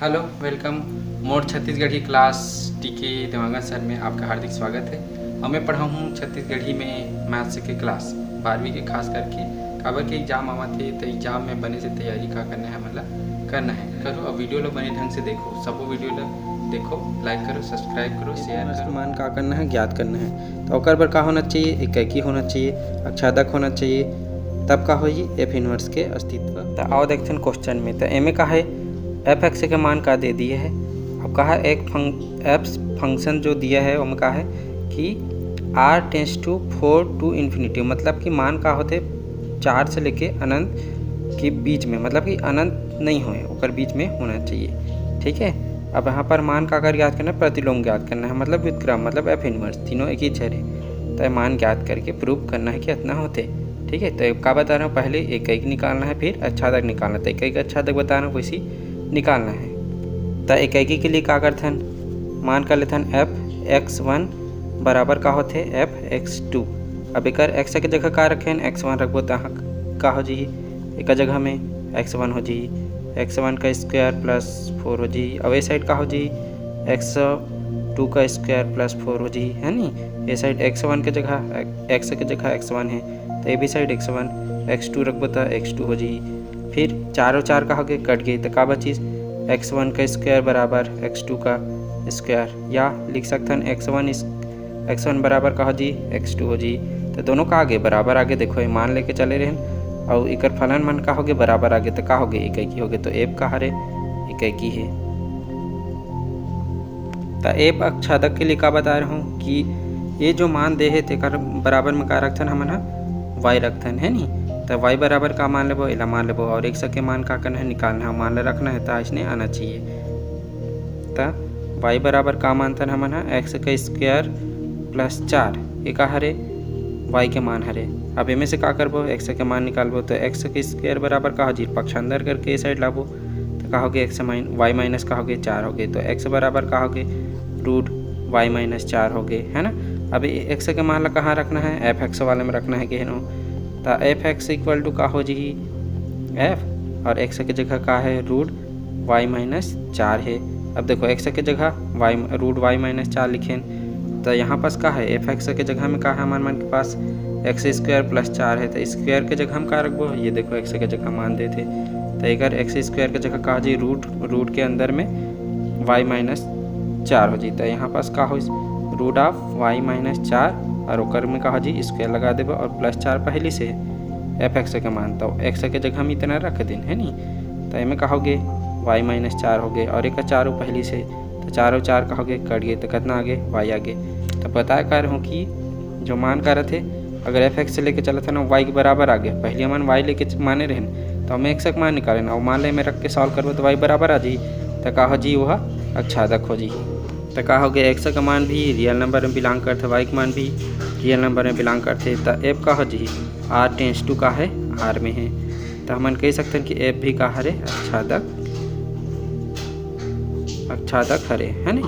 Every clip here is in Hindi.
हेलो वेलकम मोर छत्तीसगढ़ी क्लास टीके देवांगन सर में आपका हार्दिक स्वागत है। और मैं पढ़ा हूँ छत्तीसगढ़ी में मैथ्स के क्लास 12वीं के खास करके काबर के एग्जाम आवा थे तो एग्जाम में बने से तैयारी का करना है मतलब करना है करो। और वीडियो लो बने ढंग से देखो, सबो वीडियो लो देखो, लाइक करो, सब्सक्राइब करो, शेयर करो। मान का करना है ज्ञात करना है तो ओकर बर का होना चाहिए, इक्की होना चाहिए, अक्षादक होना चाहिए, तब का होई एफ इनवर्स के अस्तित्व। तो आओ देखते हैं क्वेश्चन में। तो एम का है एफ एक्स के मान का दे दिए है। अब कहा एक एफ फंक्शन जो दिया है वो कहा है कि r tends to 4 to infinity, मतलब कि मान का होते 4 से लेके अनंत के बीच में, मतलब कि अनंत नहीं होए ओकर बीच में होना चाहिए। ठीक है। अब यहाँ पर मान का अगर ज्ञात करना है, प्रतिलोम ज्ञात करना है, मतलब व्युत्क्रम मतलब एफ इनवर्स, तीनों एक ही चर है। तो मान ज्ञात करके प्रूव करना है कि इतना होते। ठीक है। तो क्या बता रहा हूँ, पहले एक निकालना है, फिर अच्छादक निकालना है। तो एक अच्छादक बता रहा हूँ वैसी निकालना है। तो इक्की के लिए क्या करते हैं, मान कर लेते हैं f(x1) बराबर का होते f(x2)। अब एक x के जगह का रखें x1 रखबो तो का हो जी, एक जगह में x1 हो जी, x1 का स्क्वायर प्लस 4 हो जी। अब ये साइड का हो जी x2 का स्क्वायर प्लस 4 हो जी, है नी। ये साइड x1 के जगह x के जगह x1 है तो ये भी साइड x1, x2 रखबो तो x2 हो जी। फिर चारों चार का हो गए कट गई तो का बची x1 का स्क्वायर बराबर x2 का स्क्वायर, या लिख सकते हैं x1 बराबर का हो जी x2 हो जी। तो दोनों का आगे बराबर आगे देखो ये मान लेके चले रहे और इकर फलन मन का हो गए बराबर आगे तो का हो गए इक्की हो गए। तो एफ का हरे इक्की है। तो एफ अक्षादक के लिए का बता रहा हूँ कि ये जो मान दे है तेकर बराबर में का रखथन हमन वाई रखथन, है नी। तो y बराबर का मान लेबो, इला मान लेबो और x के मान का करना है निकालना है, मान ले रखना है तो इसने आना चाहिए। तो y बराबर का मानतन हमन है x का स्क्वायर प्लस 4, ये का हरे y के मान हरे। अब इनमें से का करबो, x के मान निकालबो तो x के स्क्वायर बराबर का हो जी, पक्षांतर करके साइड लाबो तो का हो गए y माइनस का हो गए 4 हो गए। तो x बराबर का हो गए √y माइनस 4 हो गए, है ना। अब x के मान ला कहाँ रखना है, एफ एक्स वाले में रखना है कि नो। तो एफ एक्स इक्वल टू का हो जी एफ और एक्स के जगह का है √y माइनस 4 है। अब देखो एक्स के जगह √y माइनस 4 लिखें तो यहाँ पास का है एफ एक्स के जगह में का है हमारे मन के पास एक्स स्क्वायर प्लस 4 है। तो स्क्वायर के जगह हम का रखबो, ये देखो एक्स के जगह मान देते तो एक एक्स स्क्वायर के जगह का जी रूट के अंदर में y माइनस 4 हो जी। तो यहाँ पास का हो √y माइनस 4 और ओकर में कहा जी स्क्वायर लगा देबो और प्लस 4 पहली से एफ एक्स के मान तो एक्स के जगह हम इतना रख दें, है नी। तो इनमें कहोगे y माइनस 4 हो गए और एक 4 पहली से, तो 4 कहोगे कट गए तो कितना आगे y आगे। तो बता कर रहा हूँ कि जो मान कर रहे थे अगर एफ एक्स से लेके चला था ना y के बराबर आगे, पहले मान y लेके माने रहें तो हमें x का मान निकाले ना, और मान ले में रख के सॉल्व करबो तो y बराबर आ जी। तो का हो जी वह अक्षादक हो जी। तो का हो गया एक्स का मान भी रियल नंबर में बिलोंग करते, वाई का मान भी रियल नंबर में बिलोंग करते। तो एफ का हो जी r टेंस टू का है r में है। तो हम कह सकते हैं कि एफ भी का हरे अक्षादक हरे, है नी।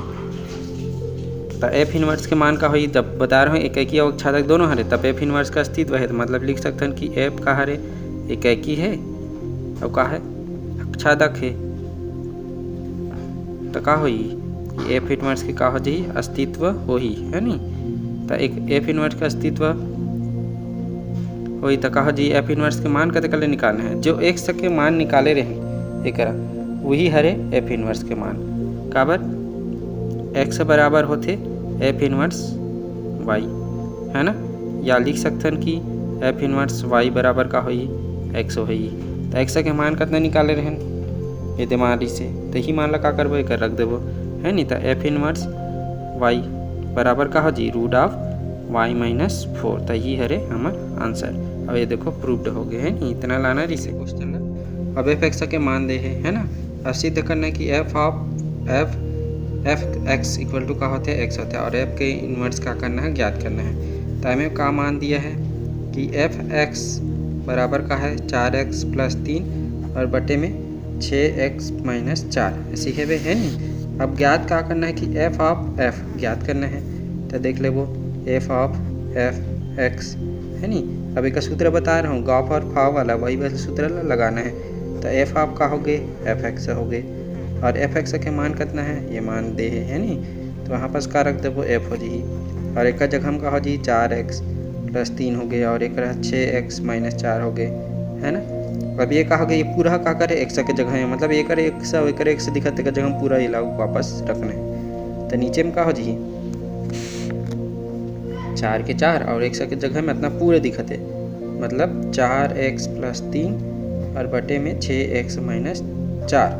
तो एफ इनवर्स के मान का हो जब बता रहा हूँ इक्की और अक्षादक दोनों हरे, तब एफ इनवर्स का अस्तित्व है। तो मतलब लिख सकते हैं कि एफ का हरे इक्की है और का है अक्षादक है। तो का हो एफ इनवर्स के का हो जी अस्तित्व हो ही, है नी। तो एक एफ इनवर्स का अस्तित्व होई तो का हो जी एफ इनवर्स के मान कते कले निकालना है, जो एक्स के मान निकाले रहे एक वही हरे एफ इनवर्स के मान। काबर एक्स बराबर होते एफ इनवर्स वाई, है ना। या लिख सकते हैं कि एफ इनवर्स वाई बराबर का होई एक्स होई। तो एक्स के मान कितना निकाले रहे ये दिमागी से, तो ही मान ला का करबो एक रख देबो, है नी। तो एफ इनवर्स वाई बराबर का हो जी √y माइनस 4। तो ही हरे हमार आंसर। अब ये देखो प्रूव्ड हो गए, है नी। इतना लाना रिसे क्वेश्चन ला। अब एफ एक्स के मान दे है ना। अब सिद्ध करना है कि एफ एक्स इक्वल टू का होते हैं एक्स होता है और एफ के इन्वर्स का करना है ज्ञात करना है। तो हमें का मान दिया है कि एफ एक्स बराबर का है 4x प्लस 3 और बटे में 6x माइनस 4 ऐसी है नी। अब ज्ञात क्या करना है कि एफ ऑफ एफ ज्ञात करना है। तो देख ले वो एफ ऑफ एफ एक्स, है नी। अब एक सूत्र बता रहा हूँ गॉफ और फाव वाला, वही वाला सूत्र लगाना है। तो एफ ऑफ का हो गए एफ एक्स हो गए और एफ एक्स के मान कितना है, ये मान दे है नी, तो वहाँ पास का रख देबो एफ हो जी। और एक जगह हम का हो जी 4x + 3 हो गए और एक 6x - 4 हो गए, है ना। अब ये का हो गया, ये पूरा का करे एक्स के जगह है, मतलब एक एक्स दिखते का जगह हम पूरा इला वापस रखना है। तो नीचे में का हो जी 4 के 4 और एक्स के जगह में इतना पूरे दिखते, मतलब 4x + 3 और बटे में 6x - 4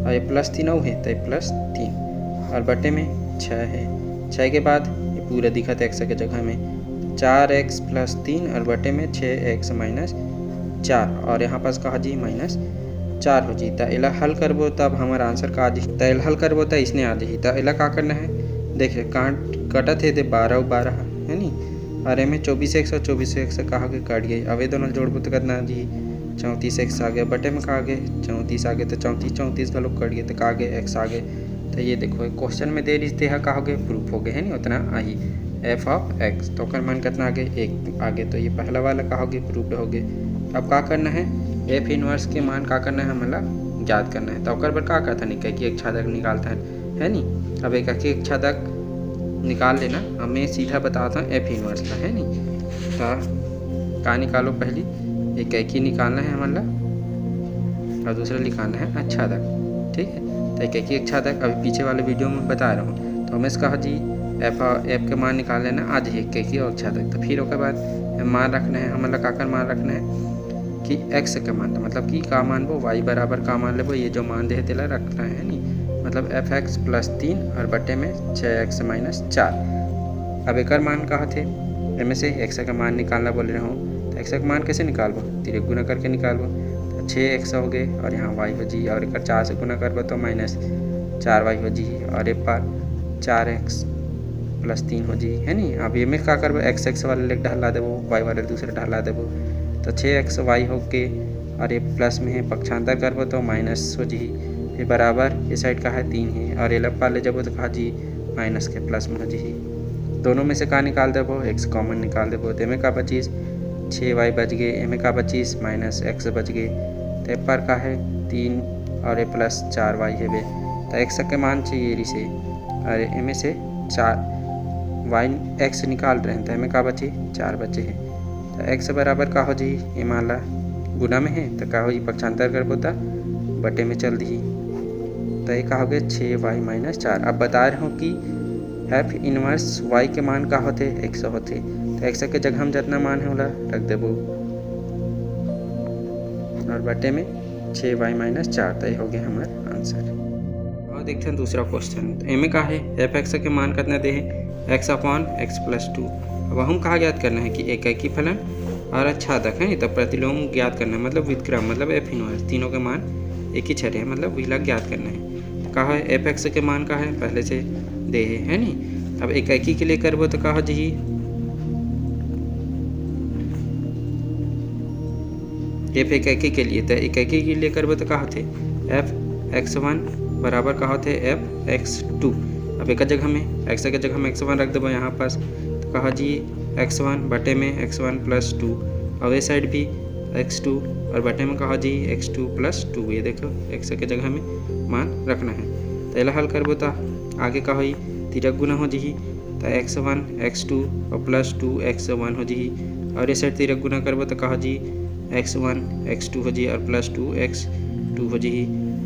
और ये +3 है तो +3 और बटे में 6 है। 6 के बाद ये पूरा दिखते एक्स के जगह में 4x + 3 और बटे में 6x - 4 और यहाँ पास कहा जी -4 हो जी। तो इला हल करबो तब हमारा आंसर का आ जी। तो इला हल करबो तो इसने आ जी। तो इला का करना है, देखिए कटत है 12 और 12 है नी, और में 24x और 24x से कहा के कट गई। अब ये दोनों जोड़बो तो कितना जी 34x आ गया, बटे में कहा गए 34 आ गए, तो 34 का लोग कट गए तो कहा गए x आ गए। तो ये देखो क्वेश्चन में दे रही है कहा गए प्रूफ हो गए है नी, उतना आई एफ ऑफ x तो कर मान कितना आ गए 1 आ गए। तो ये पहला वाला कहा गए प्रूफ हो गए। अब क्या करना है, एफ इनवर्स के मान का करना है हमें ज्ञात करना है। तो ओकर पर क्या करता है, कि एक छादक निकालता है नी। अब एक छादक निकाल लेना, हमें सीधा बताता हूँ एफ इनवर्स का है नी। तो का निकालो, पहली एक ही निकालना है हमारा और दूसरा निकालना है अच्छादक, ठीक है। तो एक छादक अभी पीछे वाले वीडियो में बता रहा हूँ। तो हमें कहा जी एफ के मान निकाल लेना आज एक और छादक। तो फिर उसके बाद मान रखना है हमारा काकर मान रखना है कि x का मान, मतलब कि का मान वो y बराबर का मान लेबो, ये जो मान दे तेला रखना है नी, मतलब fx + 3 और बटे में 6x - 4। अब एक मान कहा थे, इनमें से x का मान निकालना बोल रहा हूँ। तो x का मान कैसे निकालबो, तिरक गुना करके निकालबो। तो 6x हो गए और यहाँ y हो जी, और एक 4 से गुना करबो तो -4y हो जी, और एक बार 4x + 3 हो जी है नी। अब ये में क्या करबो, x वाले लेग ढला देबो, y वाले दूसरे ढला देबो। तो 6xy हो के और ये प्लस में है पक्षांतर करबो तो माइनस हो जी, फिर बराबर ये साइड का है 3 है और ये लपा ले जब तो कहा जी माइनस के प्लस में हो जी। दोनों में से का निकाल देबो, x कॉमन निकाल देबो। तो में का बचीस 6y बच गए, एम का बचीस -x बच गए। तो पर का है 3 और ये +4y है बे। तो x के मान चाहिए रिसे और एम से 4y x निकाल रहे हैं। तो एम का बचे 4 बचे हैं। तो x बराबर का हो जी, ये मान ला गुना में है तो का हो जी पक्षांतर कर बोता बटे में चल दी। तो ये का हो गया 6y - 4। अब बता रहा हूँ कि एफ इनवर्स y के मान का होते x होते। तो x के जगह हम जितना मान है वाला रख देबो और बटे में 6y - 4। तो ये हो गया हमारा आंसर। और देखते हैं दूसरा क्वेश्चन। तो एम का है एफ एक्स के मान कितना दे है x/x + 2। अब हम कहाँ ज्ञात करना है कि एकाकी फलन और अच्छादक है, तो प्रतिलोम ज्ञात करना है, मतलब व्युत्क्रम, मतलब एफ इनवर्स तीनों के मान एक ही छठे है, मतलब विला ज्ञात करना है। तो कहा है एफ एक्स के मान का है पहले से दे है नी। अब एकाकी के लिए करबो तो कहा जी एफ एकाकी के लिए, तो एकाकी के लिए करबो तो कहा थे f(x1) बराबर कहा थे f(x2). अब एक जगह में x के जगह में x1 रख देबो यहाँ पास, तो कहा जी x1 बटे में x1 + 2 और ये साइड भी x2 और बटे में कहा जी x2 + 2। ये देखो x के जगह में मान रखना है। तो इला हल करबो तो आगे का होई तिरक गुना हो जी, तो x1 x2 और +2 x1 हो जी, और ये साइड तिरक गुना करबो तो कहा जी x1 x2 हो जी और +2 x2 हो जी।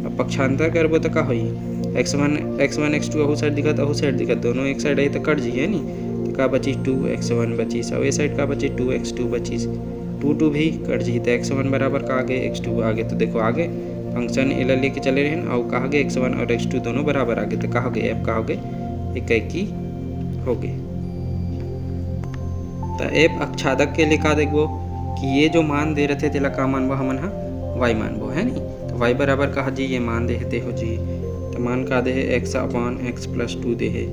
अब पक्षांतर करबो तो का होई x1 x2 अहू साइड दिखत दोनों एक साइड है तो कट जी है नी। तो का बची 2x1 बचीस और ये साइड का बची 2x2 बचीस, 2 भी कट जी। तो x1 बराबर का आगे x2 आगे। तो देखो आगे फंक्शन एल लेके चले रहे और कहा गए x1 और x2 दोनों बराबर आगे। तो कहा गए f का हो गए एकाकी हो गए। तो f अच्छादक के लिए का देखो कि ये जो मान दे रहे थे तेला का मानबो हमन हा y मानबो है नी। तो y बराबर कहा जी ये मान देते हो जी, तो मान का दे है x/x + 2 दे है।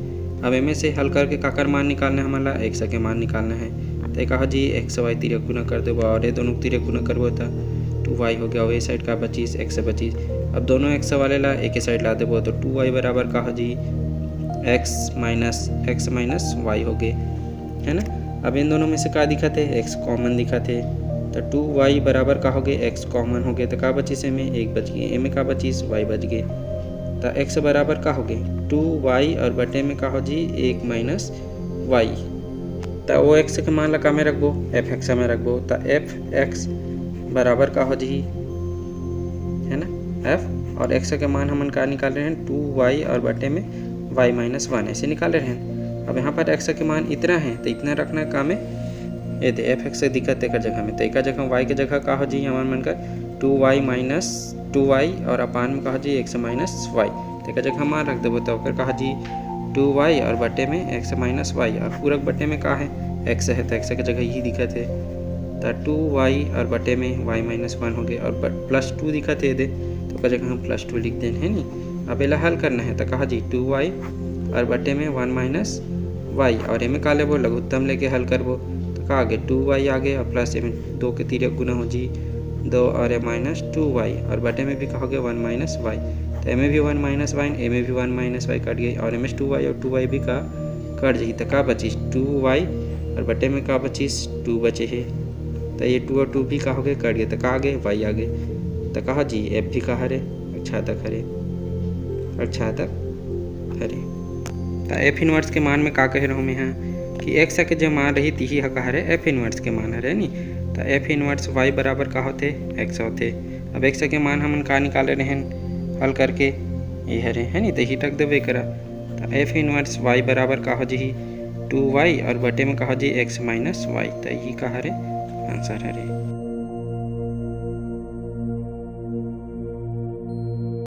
अब इनमें से हल करके काकर मान निकालना है हमारा x के मान निकालना है। तो कहा जी xy तिरक गुना कर देबो और ये दोनों तिरक गुना करबो तो 2y हो गया और ये साइड का बचीस x से बचीस। अब दोनों x वाले ला एक ही साइड ला देबो तो 2y बराबर कहा जी x - y हो गए है ना। अब इन दोनों में से का दिखत है x कॉमन दिखत है, तो 2y बराबर का हो गए x कॉमन हो गए। तो का बची से में 1 बच गए, एम का बचीस y बच गए। तो एक्स बराबर का हो गए 2y और बटे में का हो जी 1 माइनस वाई। तो वो एक्स के मान ला का में रखबो एफ एक्स में रखबो तो एफ एक्स बराबर का हो जी है ना एफ और एक्स के मान हमन का निकाल रहे हैं 2y और बटे में y माइनस 1 ऐसे निकाल रहे हैं। अब यहाँ पर एक्स के मान इतना है तो इतना रखना का में ये दे एफ एक्स दिक्कत एक जगह में तो एक जगह y के जगह का हो जी हमारे मन का 2y माइनस 2y और अपान में कहा जी एक्स माइनस वाई तो एक जगह मान रख देबो तो ओकर कहा जी 2y और बटे में एक्स माइनस वाई और पूरक बटे में का है एक्स है तो एक्स के जगह यही दिक्कत है तो 2y और बटे में y माइनस 1 हो गए और प्लस 2 दिक्कत है दे तो ओकर जगह हम प्लस 2 लिख दें है नी। अब एला हल करना है तो कहा जी 2y और बटे में 1 माइनस वाई और एमें का लेबो लघुत्तम लेके हल करबो तो का आगे 2y आगे और प्लस एमें 2 के 3 गुना हो जी 2 और माइनस 2y और बटे में भी कहोगे 1 माइनस वाई तो एमें भी 1 माइनस वाई एमें भी 1 माइनस वाई कट गई और एमें 2y और 2y भी का कट जाही तो का बचिस 2y और बटे में का बचिस 2 बचे है तो ये 2 और 2 भी का हो गए कट गए तो का आगे y आगे तो कहा जी एफ भी का हरे अच्छा तक हरे तो एफ इनवर्स के मान में का कह रहा हूँ मैं यहाँ कि एक्स के जो मान रही तीही का हरे एफ इनवर्स के मान हरे नी तो एफ इनवर्स y बराबर का होते एक्स होते। अब एक्स के मान हमन का निकाले रहे हल करके ये हरे है नी तो ही तक देवे करा तो एफ इनवर्स y बराबर का हो जी 2y और बटे में का हो जी एक्स माइनस वाई तो यही का हरे आंसर हरे।